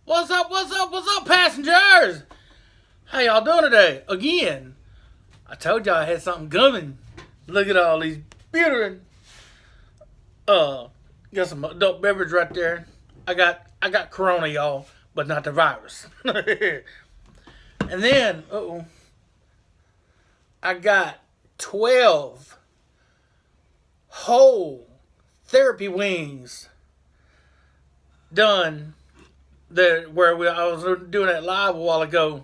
What's up, what's up, passengers? How y'all doing today? Again, I told y'all I had something coming. Look at all these beautiful, got some adult beverage right there. I got Corona, y'all, but not the virus. And then, I got 12 whole therapy wings done I was doing that live a while ago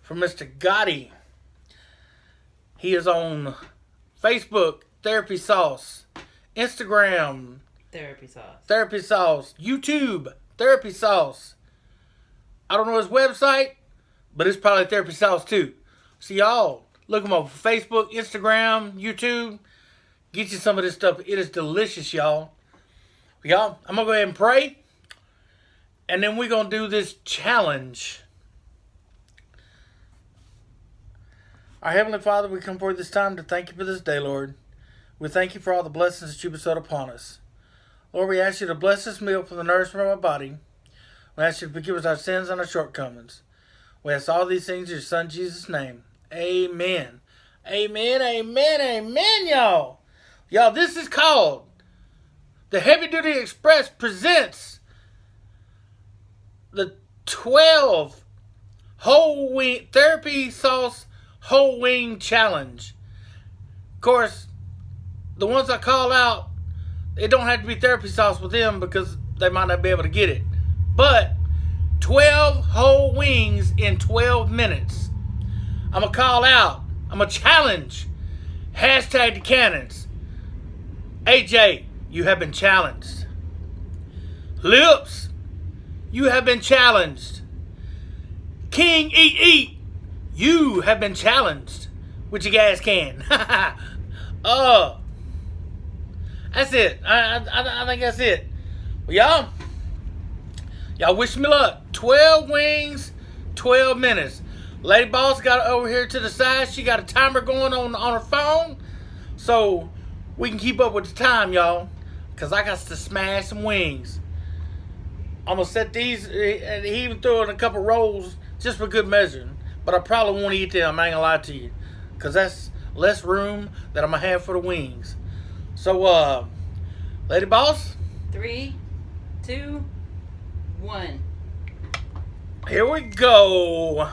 for Mr. Gotti. He is on Facebook, Therapy Sauce, Instagram, Therapy Sauce, YouTube, Therapy Sauce. I don't know his website, but it's probably Therapy Sauce too. So y'all, look him up on Facebook, Instagram, YouTube. Get you some of this stuff. It is delicious, y'all. Y'all, I'm going to go ahead and pray. And then we're going to do this challenge. Our Heavenly Father, we come forward this time to thank you for this day, Lord. We thank you for all the blessings that you bestowed upon us. Lord, we ask you to bless this meal for the nourishment of our body. We ask you to forgive us our sins and our shortcomings. We ask all these things in your Son, Jesus' name. Amen. Amen, amen, amen, y'all. Y'all, this is called the Heavy Duty Express presents the 12 whole wing therapy sauce whole wing challenge. Of course, the ones I call out, it don't have to be therapy sauce with them because they might not be able to get it. But 12 whole wings in 12 minutes. I'm going to call out. I'm going to challenge. Hashtag the cannons. AJ, you have been challenged. Lips, you have been challenged. King Eat, you have been challenged with your gas can. That's it. I think that's it. Well, y'all wish me luck. 12 wings, 12 minutes. Lady Boss got it over here to the side. She got a timer going on her phone. So we can keep up with the time, y'all. Because I got to smash some wings. I'm going to set these. He even threw in a couple rolls just for good measure. But I probably won't eat them. I ain't going to lie to you. Because that's less room that I'm going to have for the wings. So, Lady Boss. 3, 2, 1. Here we go.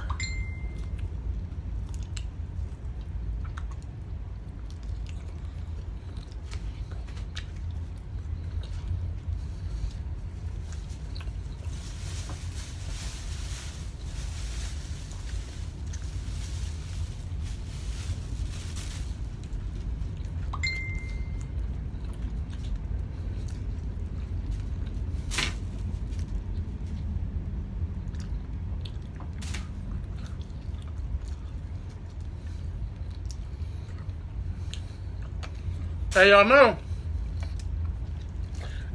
So y'all know,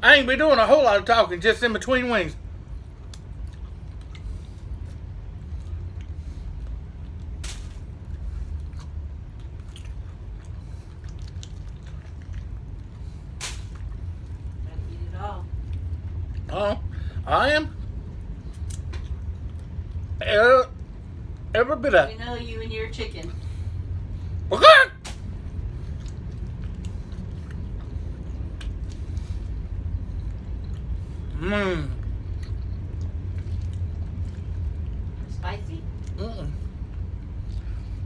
I ain't been doing a whole lot of talking just in between wings. Gotta eat it all. I am. Every bit of We know you and your chicken. Okay. Mmm. Spicy.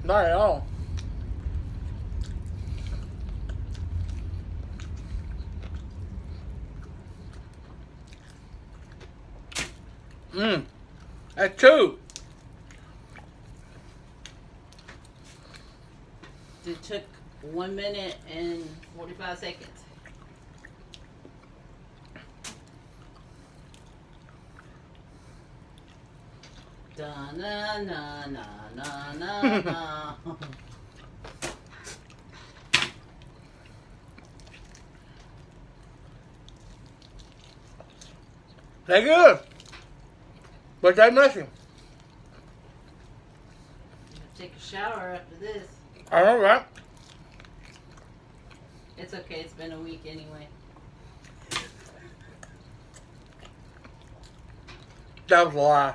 Not at all. That's two. It took 1 minute and 45 seconds. Da na na na na na na. They're good. But they're nothing. Take a shower after this. I know, right? It's okay. It's been a week anyway. That was a lie.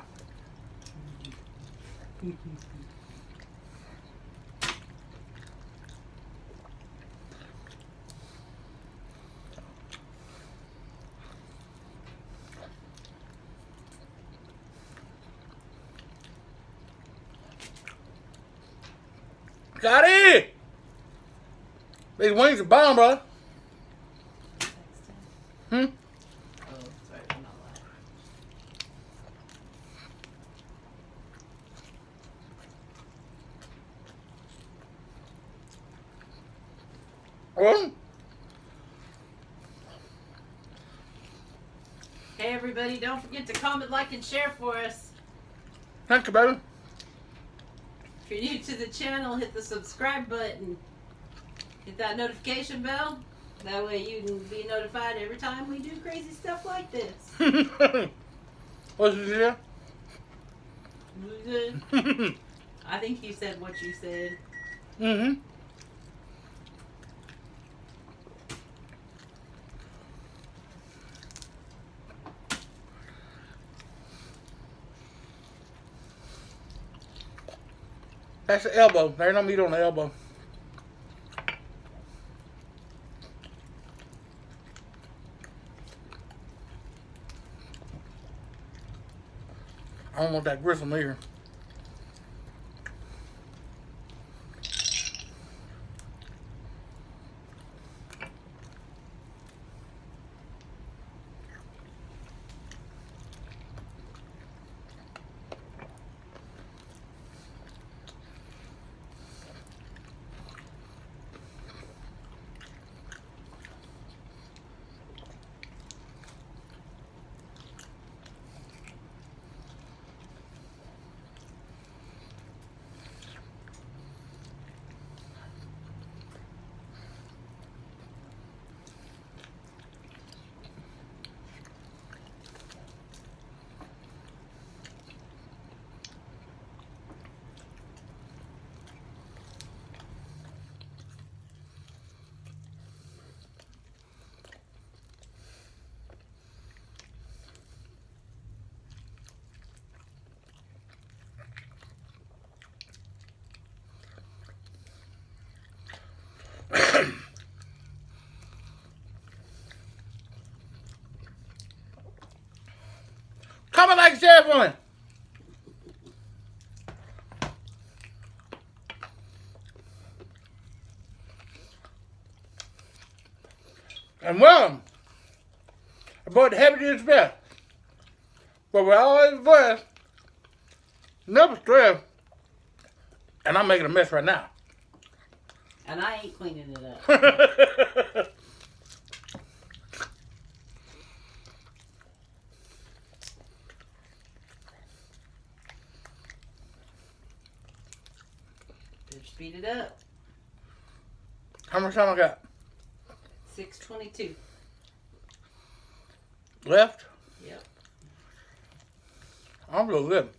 Scotty! These wings are bomb, bro. Hmm? Oh, sorry, I'm not loud. Well, Hey, everybody, don't forget to comment, like, and share for us. thank you, baby. If you're new to the channel, hit the subscribe button. Hit that notification bell. That way you can be notified every time we do crazy stuff like this. What's this here? I think you said what you said. Mm-hmm. That's the elbow. There ain't no meat on the elbow. I don't want that gristle either. Comment, like, share for me. And welcome aboard the Happy Day Express, where we're always blessed, never stressed, and I'm making a mess right now. And I ain't cleaning it up. Better speed it up. How much time I got? 6:22. Left? Yep. I'm real good.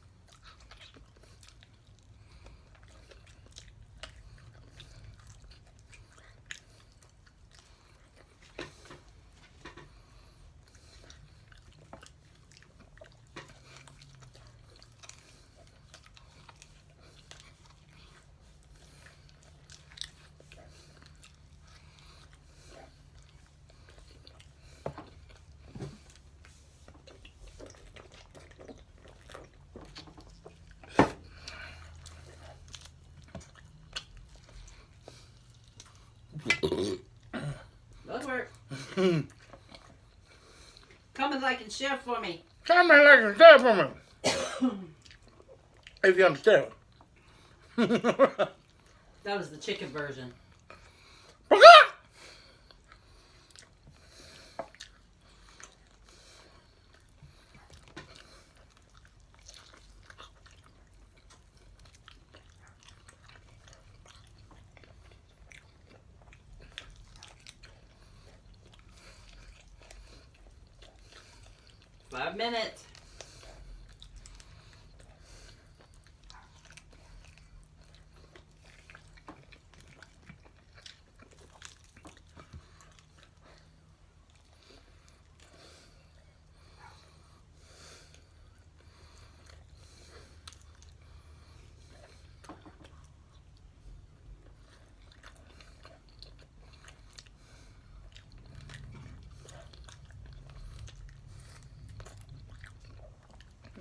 Good work. Comment, like, and share for me. Comment, like, and share for me. If you understand. That was the chicken version. 5 minutes.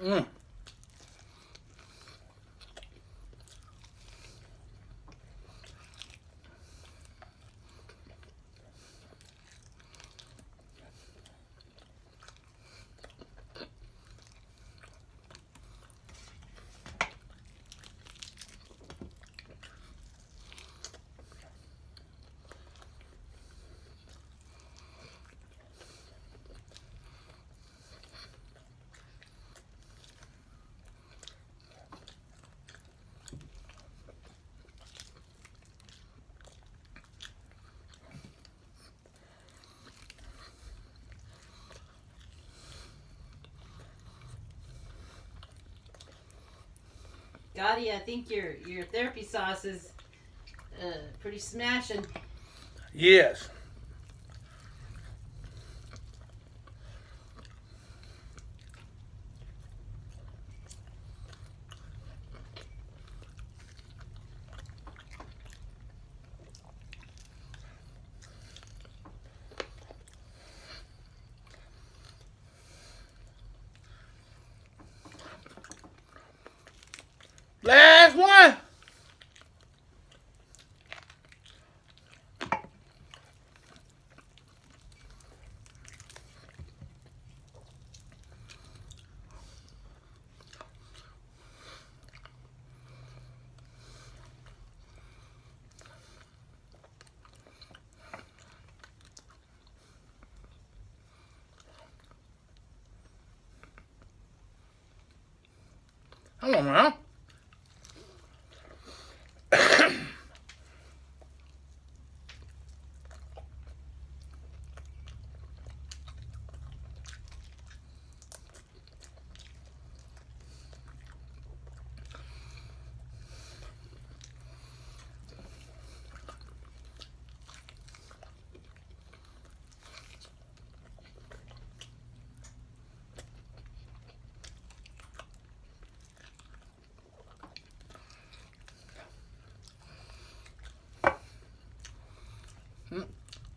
Mm. Gotti, I think your therapy sauce is pretty smashing. Yes. Last one. Come on, man.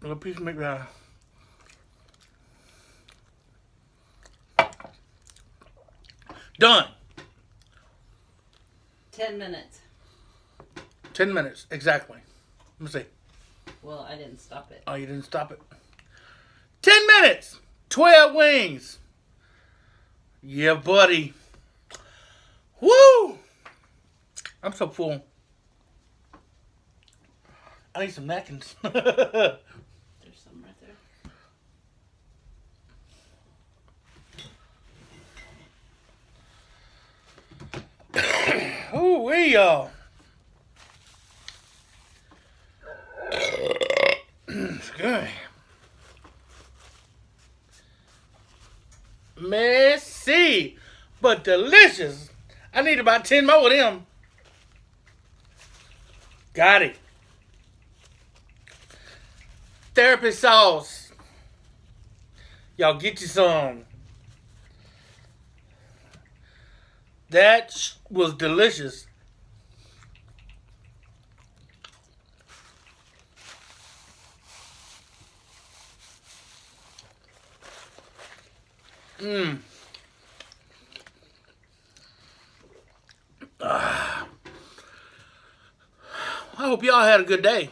A piece of meat right. Done. 10 minutes. 10 minutes, exactly. Let me see. Well, I didn't stop it. Oh, you didn't stop it. 10 minutes. 12 wings. Yeah, buddy. Woo! I'm so full. I need some napkins. There's some right there. Ooh, y'all. It's good. Messy, but delicious. I need about 10 more of them. Got it. Therapy sauce. Y'all get you some. That was delicious. Mmm. I hope y'all had a good day.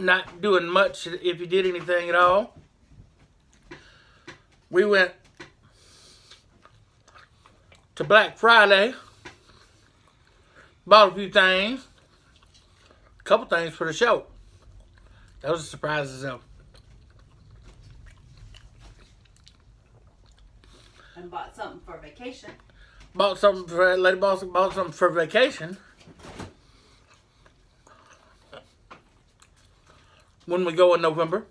Not doing much if you did anything at all. We went to Black Friday. Bought a few things. A couple things for the show. That was a surprise itself. And bought something for vacation. Bought something for Lady Boss. Bought something for vacation. When we go in November.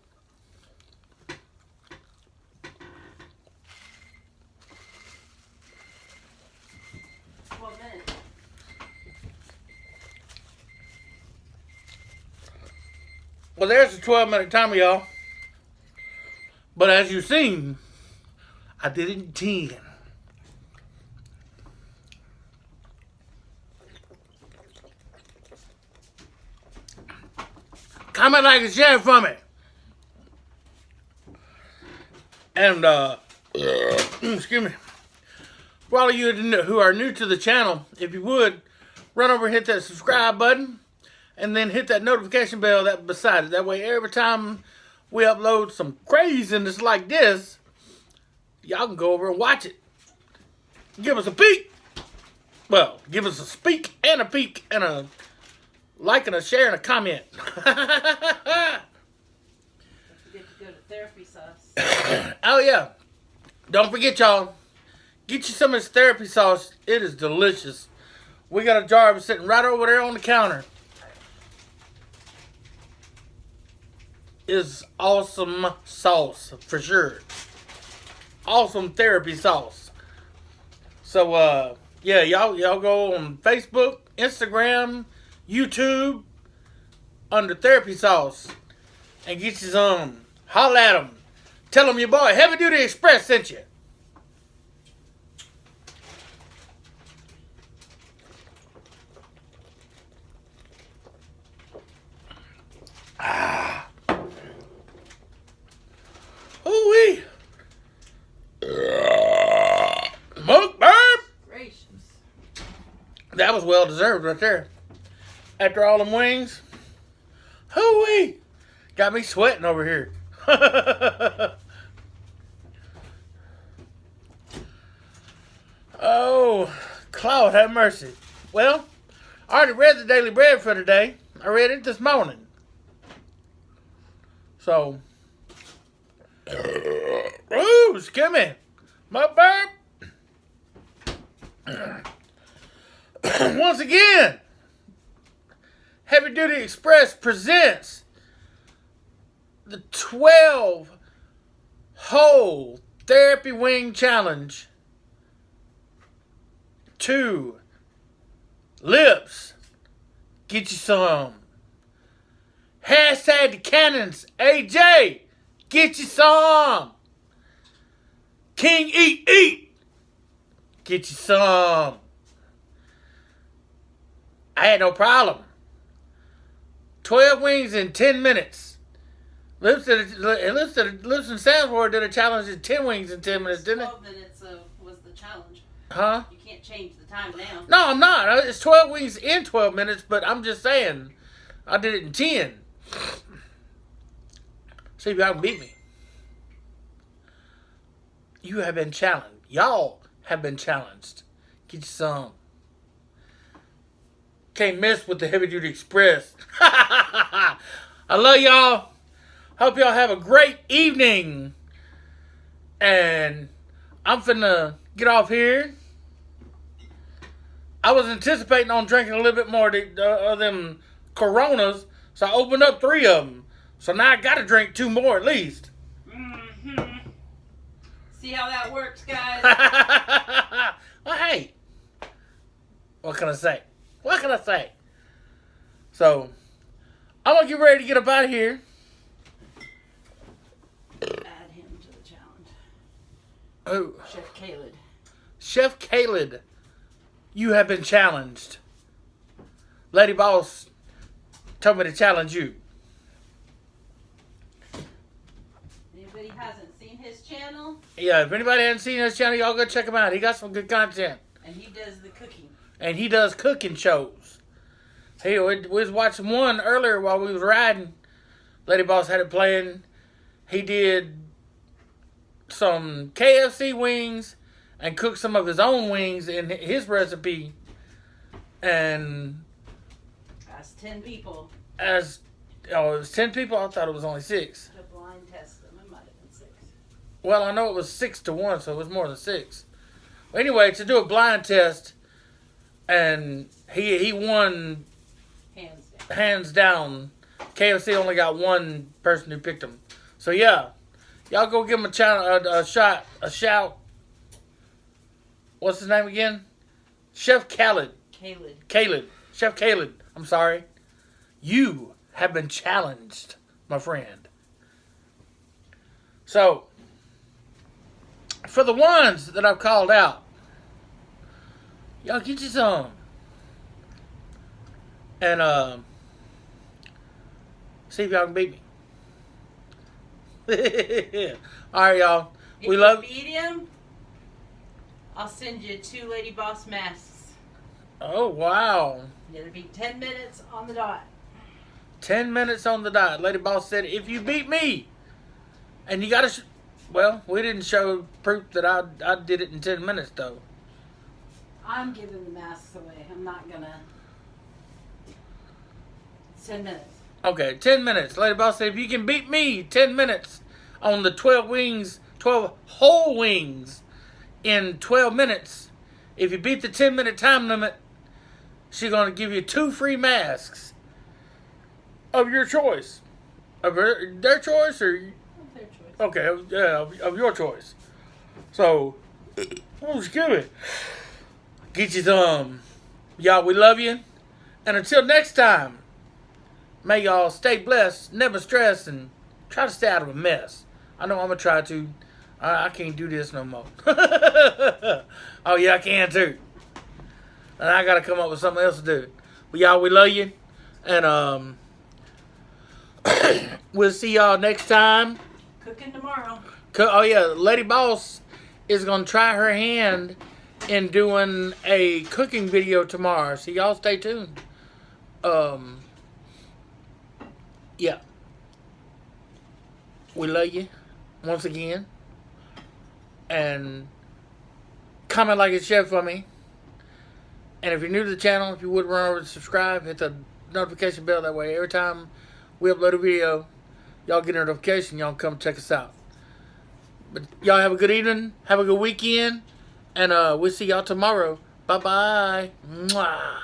Well, there's a 12-minute timer, y'all. But as you've seen, I did it in 10. Comment, like, and share for me. And, excuse me. For all of you who are new to the channel, if you would, run over and hit that subscribe button. And then hit that notification bell that beside it. That way, every time we upload some craziness like this, y'all can go over and watch it. Give us a peek. Well, give us a speak and a peek and a like and a share and a comment. Don't forget to go to Therapy Sauce. Oh, yeah. Don't forget, y'all. Get you some of this therapy sauce. It is delicious. We got a jar of it sitting right over there on the counter. Is awesome sauce for sure. Awesome therapy sauce. So yeah, y'all go on Facebook, Instagram, YouTube under Therapy Sauce and get you some. Holla at them. Tell them your boy Heavy Duty Express sent you. Ooh-wee. Mukbang. Gracious. That was well deserved right there. After all them wings. Hoo-wee. Got me sweating over here. Oh, Claude have mercy. Well, I already read the Daily Bread for today. I read it this morning. So, ooh, excuse me. My burp. Once again, Heavy Duty Express presents the 12 whole therapy wing challenge. 2 lips. Get you some. Hashtag the cannons. AJ. Get you some. King Eat. Get you some. I had no problem. 12 wings in 10 minutes. Lips and Sam's World did a challenge in 10 wings in 10 minutes, didn't it? 12 minutes was the challenge. Huh? You can't change the time now. No, I'm not. It's 12 wings in 12 minutes, but I'm just saying I did it in 10. See if y'all can beat me. You have been challenged. Y'all have been challenged. Get you some. Can't miss with the Heavy Duty Express. I love y'all. Hope y'all have a great evening. And I'm finna get off here. I was anticipating on drinking a little bit more of them Coronas, so I opened up 3 of them. So now I gotta drink 2 more at least. Mm-hmm. See how that works, guys? Well, hey. What can I say? What can I say? So, I'm gonna get ready to get up out of here. Add him to the challenge. Oh. Chef Khaled. Chef Khaled, you have been challenged. Lady Boss told me to challenge you. Anybody hasn't seen his channel? Yeah, if anybody hasn't seen his channel, y'all go check him out. He got some good content. And he does the cooking. And he does cooking shows. Hey, we was watching one earlier while we was riding. Lady Boss had it playing. He did some KFC wings and cooked some of his own wings in his recipe. And That's 10 people. it was 10 people. I thought it was only 6. To blind test them. It might have been 6. Well, I know it was 6 to 1, so it was more than 6. Well, anyway, to do a blind test, and he won hands down. KFC only got 1 person who picked him. So yeah, y'all go give him a shout. What's his name again? Chef Khaled. Chef Khaled. I'm sorry. You have been challenged, my friend. So, for the ones that I've called out, y'all get you some. And, see if y'all can beat me. Alright, y'all. If We you love. beat him, I'll send you 2 Lady Boss masks. Oh wow. It'll be 10 minutes on the dot. 10 minutes on the dot. Lady Boss said, if you beat me, and you gotta. Well, we didn't show proof that I did it in 10 minutes though. I'm giving the masks away. I'm not gonna. 10 minutes. Okay, 10 minutes. Lady Boss said, if you can beat me 10 minutes on the 12 wings, 12 whole wings in 12 minutes, if you beat the 10-minute time limit, she's going to give you 2 free masks of your choice. Of their choice or? Of their choice. Okay, yeah, of your choice. So, oh, excuse me. Get you some. Y'all, we love you. And until next time, may y'all stay blessed, never stress, and try to stay out of a mess. I know I'm going to try to. I can't do this no more. Oh, yeah, I can too. And I got to come up with something else to do. But y'all, we love you. And we'll see y'all next time. Cooking tomorrow. Oh, yeah, Lady Boss is going to try her hand in doing a cooking video tomorrow. So y'all stay tuned. Yeah. We love you once again. And comment, like, and share for me. And if you're new to the channel, if you would run over and subscribe, hit the notification bell. That way, every time we upload a video, y'all get a notification. Y'all come check us out. But y'all have a good evening. Have a good weekend. And we'll see y'all tomorrow. Bye-bye. Mwah.